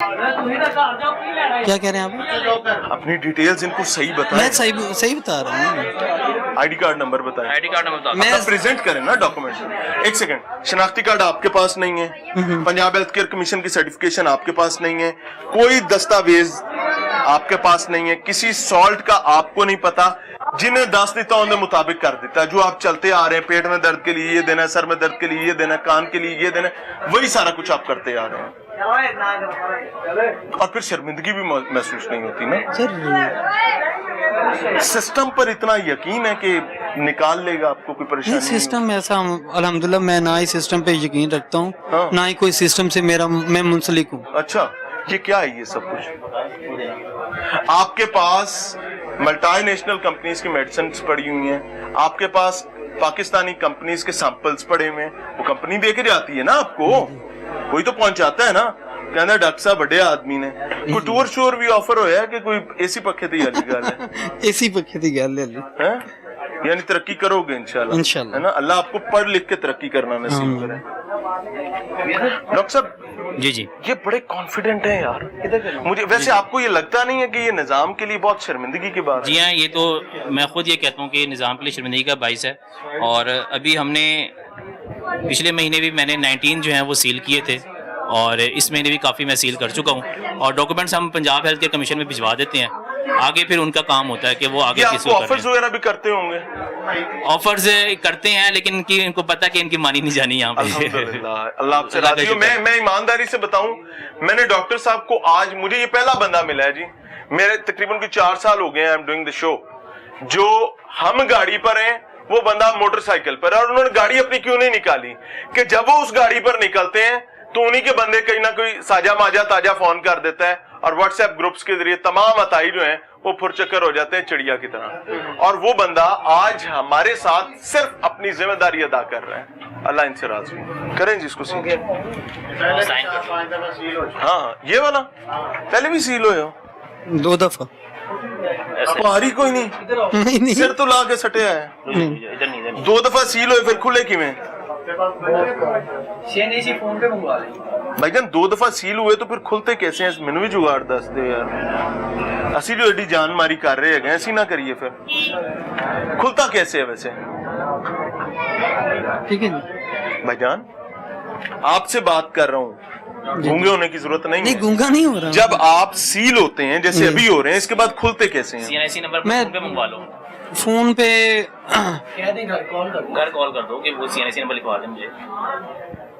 क्या कह रहे हैं आप? अपनी डिटेल्स इनको सही बताएं। मैं सही बता रहा हूँ। आईडी कार्ड नंबर बताएं। आईडी कार्ड नंबर मैं अपना प्रेजेंट करें ना डॉक्यूमेंट। एक सेकंड, शनाख्ती कार्ड आपके पास नहीं है, पंजाब हेल्थ केयर कमीशन की सर्टिफिकेशन आपके पास नहीं है, कोई दस्तावेज आपके पास नहीं है, किसी सॉल्ट का आपको नहीं पता, जिन्हें दस देता उनके मुताबिक कर देता है। जो आप चलते आ रहे हैं, पेट में दर्द के लिए ये देना है, सर में दर्द के लिए ये देना है, कान के लिए ये देना है, वही सारा कुछ आप करते आ रहे हैं। और फिर शर्मिंदगी भी महसूस नहीं होती ना सर। सिस्टम पर इतना यकीन है कि निकाल लेगा आपको, कोई परेशानी नहीं। सिस्टम ऐसा अल्हम्दुलिल्लाह मैं ना ही सिस्टम पे यकीन रखता हूँ, हाँ। ना ही कोई सिस्टम से मैं मुंसलिक हूँ। अच्छा, ये क्या है ये सब कुछ? आपके पास मल्टीनेशनल कंपनीज की मेडिसिन पड़ी हुई हैं, आपके पास पाकिस्तानी कंपनीज के सैंपल्स पड़े हुए हैं, वो कंपनी दे के जाती है ना आपको, कोई तो पहुंचाता है ना। कहना डॉक्टर साहब बड़े आदमी ने कोई टूर शोर भी ऑफर होया कि कोई एसी पखे दी वाली गल है? एसी पखे दी गल है, यानी तरक्की करोगे इंशाल्लाह, है ना? अल्लाह आपको पढ़ लिख के तरक्की करना नसीब करे। डॉक्टर साहब जी जी, ये बड़े कॉन्फिडेंट हैं यार। मुझे वैसे आपको ये लगता नहीं है कि ये निजाम के लिए बहुत शर्मिंदगी की बात है? जी हाँ, ये तो मैं खुद ये कहता हूँ कि निज़ाम के लिए शर्मिंदगी का बाइस है। और अभी हमने पिछले महीने भी मैंने 19 जो हैं वो सील किए थे, और इस महीने भी काफ़ी मैं सील कर चुका हूँ, और डॉक्यूमेंट्स हम पंजाब हेल्थ केयर कमीशन में भिजवा देते हैं। आगे फिर उनका काम होता है कि वो आगे किसी ऑफर्स वगैरह भी करते होंगे? ऑफर्स करते हैं, लेकिन इनको पता कि इनकी मानी नहीं जानी यहाँ पे। अल्हम्दुलिल्लाह, अल्लाह आपसे राज़ी हो। मैं ईमानदारी से बताऊं, मैंने डॉक्टर साहब को आज, मुझे ये पहला बंदा मिला है जी, मेरे तकरीबन 4 साल हो गए हैं I am doing the show, जो हम गाड़ी पर हैं, वो बंदा मोटरसाइकिल पर है, और उन्होंने गाड़ी अपनी क्यों नहीं निकाली कि जब वो उस गाड़ी पर निकलते हैं तो उन्हीं के बंदे कहीं ना कोई साजा माजा ताजा फोन कर देता है, और व्हाट्सएप ग्रुप्स के जरिए तमाम अताई जो हैं वो फुरचक्कर हो जाते हैं चिड़िया की तरह। और वो बंदा आज हमारे साथ सिर्फ अपनी जिम्मेदारी अदा कर रहा है। अल्लाह इनसे राज़ी हो। करें जिसको सील। हाँ, ये वाला पहले भी सील हो 2 दफा। भारी कोई नहीं, नहीं सिर तो ला के सटिया है। 2 दफा सील हो फिर खुले किवें? भाईजान 2 दफा सील हुए तो फिर खुलते कैसे हैं? मैंने भी जुगाड़ दस दे यार, असी जो एडी जान मारी कर रहे हैं ऐसी ना करिए, फिर खुलता कैसे है वैसे? ठीक है भाईजान आपसे बात कर रहा हूँ, गूंगे होने की जरूरत नहीं नहीं, है। गूंगा नहीं हो रहा। जब आप सील होते हैं जैसे अभी हो रहे हैं, इसके बाद खुलते कैसे हैं? CNIC नंबर मैं पे मंगवा लो, फोन पे घर कॉल कर दो कि वो CNIC नंबर लिखवा दें मुझे।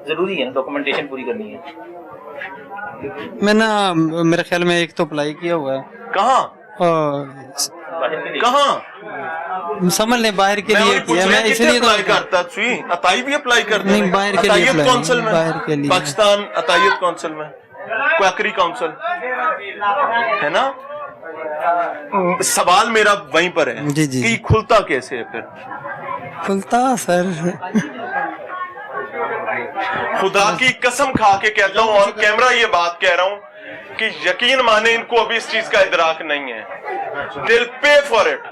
जरूरी है ना, डॉक्यूमेंटेशन पूरी करनी है। मैं ना, मेरे ख्याल में एक तो अप्लाई किया हुआ है। कहाँ कहाँ समझ ले, बाहर के लिए किया मैं, इसलिए अप्लाई करता थी। अताई भी अप्लाई करते नहीं, बाहर के लिए अतायत काउंसिल में, बाहर के लिए पाकिस्तान अतायत काउंसिल में, क्वाकरी काउंसिल है ना। सवाल मेरा वहीं पर है जी, जी, कि खुलता कैसे है फिर? खुलता सर, खुदा की कसम खा के कहता हूँ, और कैमरा ये बात कह रहा हूँ कि यकीन माने इनको अभी इस चीज का इदराक नहीं है। दिल पे फॉर इट।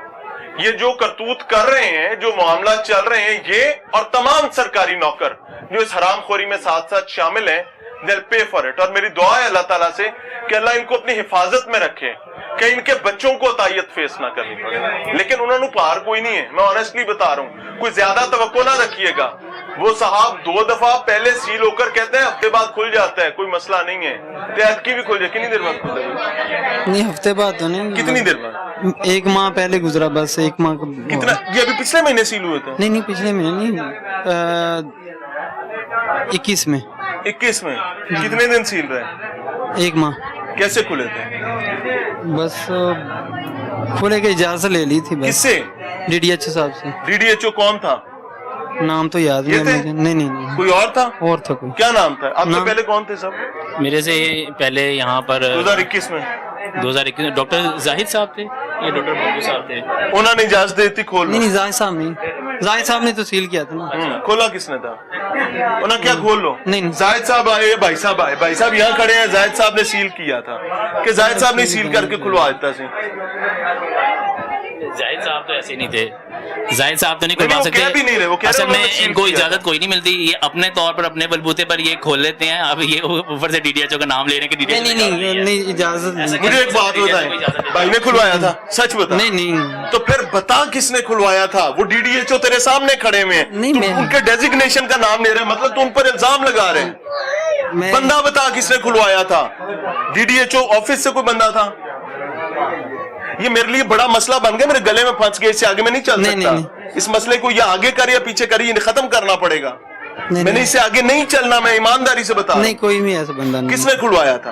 ये जो करतूत कर रहे हैं, जो मामला चल रहे हैं, ये और तमाम सरकारी नौकर जो इस हरामखोरी में साथ साथ शामिल हैं, दिल पे फॉर इट। और मेरी दुआ है अल्लाह ताला से कि अल्लाह इनको अपनी हिफाजत में रखे, कि इनके बच्चों को अतायत फेस ना करनी पड़े। लेकिन उन्होंने पार कोई नहीं है, मैं ऑनेस्टली बता रहा हूँ, कोई ज्यादा तवक्को ना रखिएगा। वो साहब 2 दफा पहले सील होकर कहते हैं हफ्ते बाद खुल जाता है, कोई मसला नहीं है, तो की भी खुल जाए। कितनी देर बाद खुल जाएगी? नहीं, हफ्ते बाद तो नहीं, कितनी देर बाद? 1 माह पहले गुजरा, बस 1 माह का। कितना? ये अभी पिछले महीने सील हुए थे? नहीं, पिछले महीने नहीं, 21 में। 21 में कितने दिन सील रहे? 1 माह। कैसे खुले थे? बस खुले के इजाजत ले ली थी बस। किससे? DDH साहब से। DDHO कौन था? नाम तो याद नहीं मुझे। नहीं, कोई और था? और था कोई। क्या नाम था? आपसे पहले कौन थे सब? मेरे से पहले यहाँ पर 2021 में 2021 डॉक्टर जाहिद साहब थे, ये डॉक्टर बब्बू साहब थे। उन्होंने इजाजत दी थी खोल? नहीं, जाहिद साहब नहीं, जाहिद साहब ने तो सील किया था ना। खोला किसने था? उन्होंने क्या खोल लो? नहीं, जाहिद साहब आए, भाई साहब आए, भाई साहब यहाँ खड़े हैं, जाहिद साहब ने सील किया था कि जाहिद साहब ने सील करके खुलवा देता सी। जाहिद साहब तो ऐसे नहीं थे। जाहिद साहब तो नहीं खुलवा नहीं, वो सकते, कह भी नहीं रहे, वो कह रहे असल उन्होंने में सील इनको किया इजाजत था। कोई नहीं मिलती, ये अपने तौर पर अपने बलबूते पर ये खोल लेते हैं। अब ये ऊपर से डीडीएचओ का नाम ले रहे हैं कि नहीं नहीं नहीं नहीं इजाजत नहीं। मुझे एक बात बताएं, भाई ने खुलवाया था, सच बता। नहीं नहीं तो फिर बता किसने खुलवाया था? वो डीडीएचओ तेरे सामने खड़े हुए हैं, नहीं, तू मैं- उनके डेजिग्नेशन का नाम ले रहे हैं, मतलब तू उन पर इल्जाम लगा रहे हैं। मैं बंदा बता किसने खुलवाया था? डीडीएचओ ऑफिस से कोई बंदा था? ये मेरे लिए बड़ा मसला बन गया, मेरे गले में फंस गया, इससे आगे मैं नहीं चल नहीं, सकता। नहीं, इस मसले को या आगे कर या पीछे कर, ये खत्म करना पड़ेगा। नहीं, मैंने नहीं, इससे आगे नहीं चलना, मैं ईमानदारी से बता रहा नहीं हूं। कोई भी ऐसा बंदा नहीं। किसने खुलवाया था?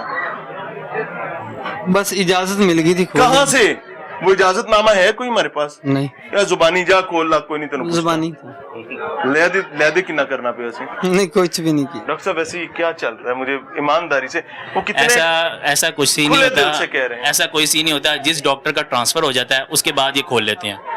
बस इजाजत मिल गई थी। खोल कहाँ दी। से? वो इजाजत नामा है कोई हमारे पास? नहीं या जुबानी जा खोल ला, कोई नहीं तेन जुबानी ले दे कि ना करना पे ऐसे। नहीं कुछ भी नहीं की। डॉक्टर साहब ऐसे ही क्या चल रहा है? मुझे ईमानदारी से वो कितने ऐसा कुछ सीन नहीं खुले दिल होता, से कह रहे हैं। ऐसा कोई सीन नहीं होता। जिस डॉक्टर का ट्रांसफर हो जाता है उसके बाद ये खोल लेते हैं।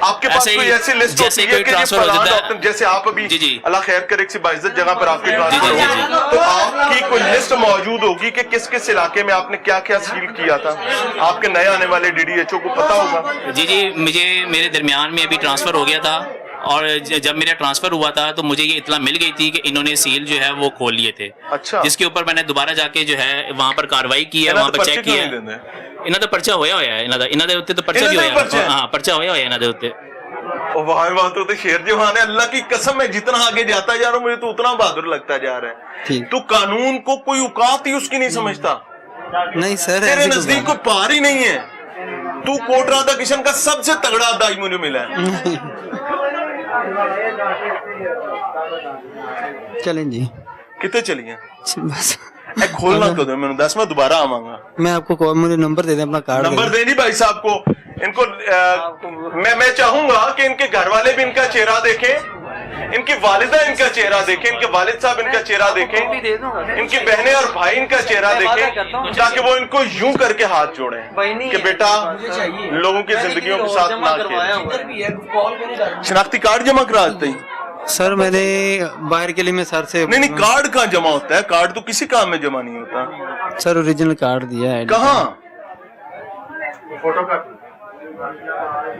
आपके पास ऐसे ही- कोई ऐसी लिस्ट जैसे होती है कोई कि ये ट्रांसफर हो फलां जाता है। डॉक्टर, जैसे आप अभी जी, जी। अल्लाह खैर करे किसी बाइज्जत जगह पर आपके जी, ट्रांसफर जी, होगी, जी। तो आपकी कोई लिस्ट मौजूद होगी कि किस किस इलाके में आपने क्या क्या सील किया था? आपके नए आने वाले डीडीएचओ को पता होगा। जी मुझे मेरे दरमियान में अभी ट्रांसफ़र हो गया था, और जब मेरा ट्रांसफ़र हुआ था तो मुझे ये इत्तला मिल गई थी कि इन्होंने सील जो है वो खोल लिए थे। अच्छा। जिसके ऊपर मैंने दोबारा जाके जो है वहाँ पर कार्रवाई की है, इन्हां वहाँ ते पर पर्चे चेक क्यों किया नहीं है। देंदे? इन्हों तो पर्चा होया होया है, इन्हों दे उत्ते तो पर्चा भी इन्हां दे पर्चा होया, है? हाँ पर्चा होया होया इन्हों दे उत्ते। ओ वाह वाह, तो शेर जवान है, अल्लाह की कसम है, जितना आगे जाता जा रहा हूं मुझे तो उतना बहादुर लगता जा रहा है। ठीक। तो कानून को कोई औकात ही उसकी नहीं समझता, नहीं सर तेरे ऐसी कोई नजदीक बात कोई पार ही नहीं है। तू कोट राधा किशन का सबसे तगड़ा दाई मुझे मिला है। नहीं। चलें जी कितने चलिए बस ए खोलना कदो मैंने 10 में दोबारा आवांगा। मैं आपको कॉल, मुझे नंबर दे दें अपना कार्ड नंबर दे दे नहीं भाई साहब को इनको। मैं चाहूंगा कि इनके घर वाले भी इनका चेहरा देखें, इनकी वालिदा इनका चेहरा देखें, इनके वालिद साहब इनका चेहरा देखें, इनकी बहनें और भाई इनका चेहरा देखें, ताकि वो इनको यूं करके हाथ जोड़ें कि बेटा लोगों की जिंदगियों के साथ ना खेलें। शनाख्ती कार्ड जमा करा देते ही? सर मैंने बाहर के लिए मैं सर से नहीं कार्ड कहाँ जमा होता है? कार्ड तो किसी काम में जमा नहीं होता। सर ओरिजिनल कार्ड दिया है। कहाँ?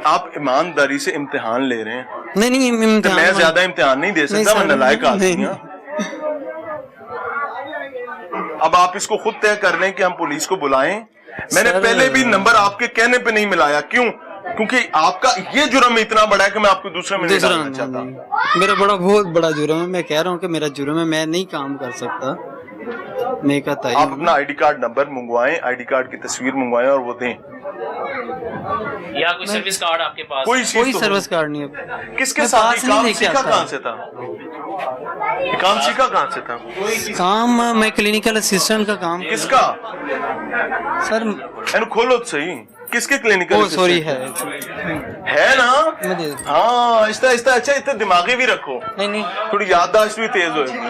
आप ईमानदारी से इम्तिहान ले रहे हैं? नहीं नहीं तो इम्तिहान मैं ज्यादा इम्तिहान नहीं दे नहीं सकता, मैं सर, नालायक आदमी नहीं। हूं। अब आप इसको खुद तय कर लें कि हम पुलिस को बुलाएं। मैंने सर, पहले भी नंबर आपके कहने पे नहीं मिलाया, क्यों? क्योंकि आपका ये जुर्म इतना बड़ा है कि मैं आपको दूसरे में नहीं दूसरा डालना चाहता। नहीं। मेरा बहुत बड़ा जुर्म है, मैं कह रहा हूँ कि मेरा जुर्म है, मैं नहीं काम कर सकता। मैं कहता आप अपना आईडी कार्ड नंबर मंगवाएं, आईडी कार्ड की तस्वीर मंगवाएं और वो दें। या कोई सर्विस कार्ड आपके पास? कोई चीज कोई तो सर्विस कार्ड नहीं है। किसके मैं साथ पास ये नहीं काम लेके सीखा? आता। कहाँ से था ये काम सीखा? कहाँ से था? काम मैं क्लिनिकल असिस्टेंट का काम किसका? सर इनको खोलो तो सही, किसके क्लिनिकल? ओ सॉरी है ना? मैं दे देता हाँ आहिस्ता आहिस्ता, अच्छा इतना दिमागी भी रखो, नहीं नहीं थोड़ी याददाश्त भी तेज हो।